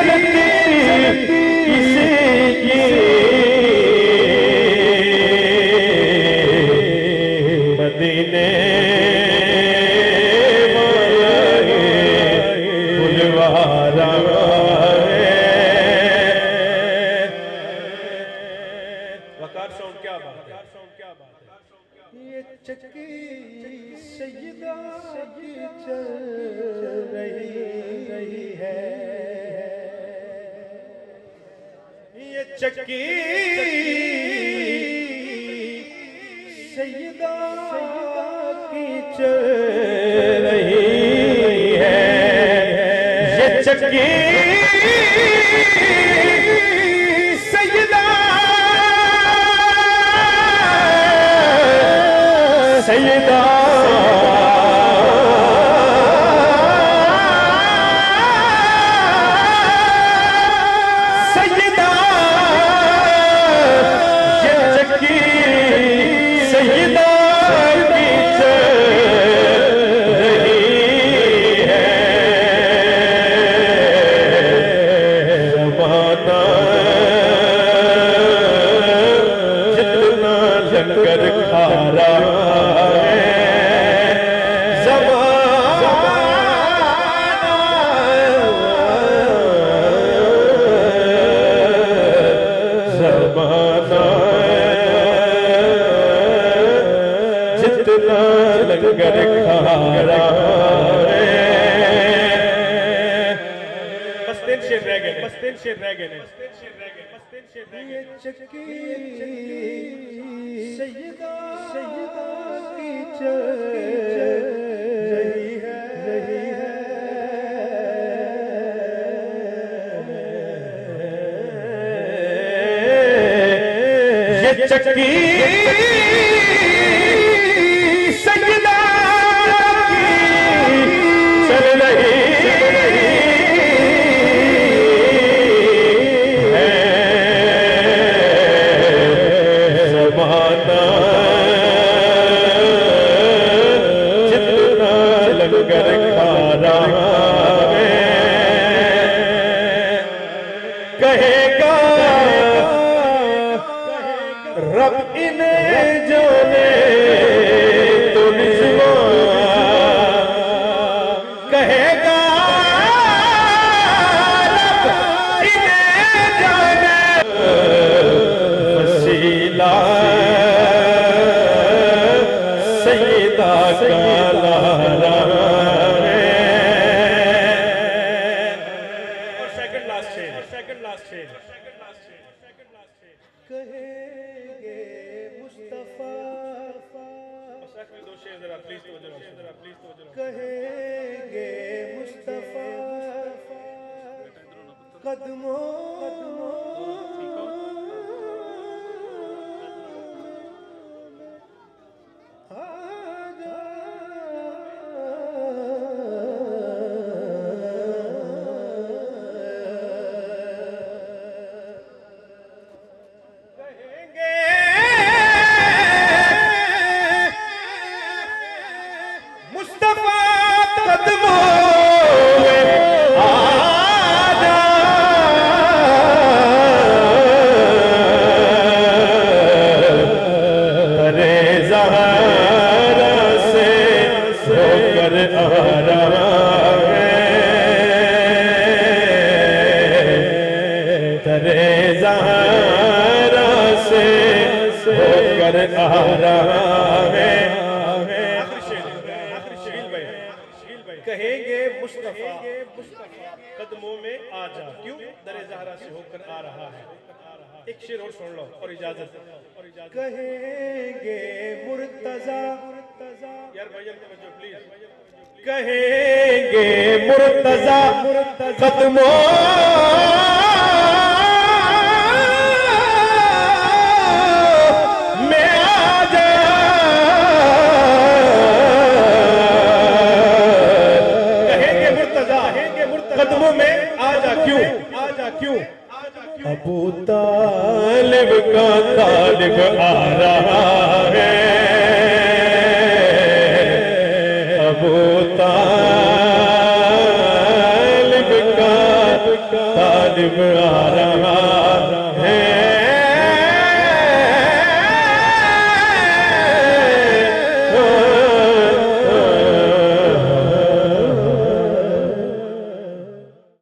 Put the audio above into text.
चलती किसी की मदीने बुलवारा वकार साउंड क्या बात है। ये चक्की सैयदा की चल रही है, ये चक्की सैयदा की चल रही है, ये चक्की सैयदा सैयदा सैयदा ये चक्की सैयदा की चल रही है, ज़माना जितना लंगर खा रहा जितना लंगर खा रहा है। बस 3 शेर रह गए, बस 3 शेर रह गए, ये चक्की सैयदा की चल रही है, ये चक्की सैयदा की चल रही है, ज़माना जितना लंगर खा रहा है, कहेगा रब इन्हें जाने तो निज़्मा, कहेगा रब इन्हें जाने वसीला सैयदा का लारा है। और सेकंड लास्ट शेर कहेंगे मुस्तफा, कहेंगे मुस्तफा कदमों होकर आ रहा है। कहेंगे मुस्तफा कदमों में आ जा, क्यों दरे ज़हरा से होकर आ रहा है। एक शेर और सुन लो और इजाजत। कहेंगे मुर्तजा, यार भैया तवज्जो प्लीज, कहेंगे मुर्तजा कदमों में आ जा, कहेंगे मुर्तजा कदमों में आ जा, क्यों अबू तालिब का तालिब आ रहा है, अबू तालिब का जानिब आ रहा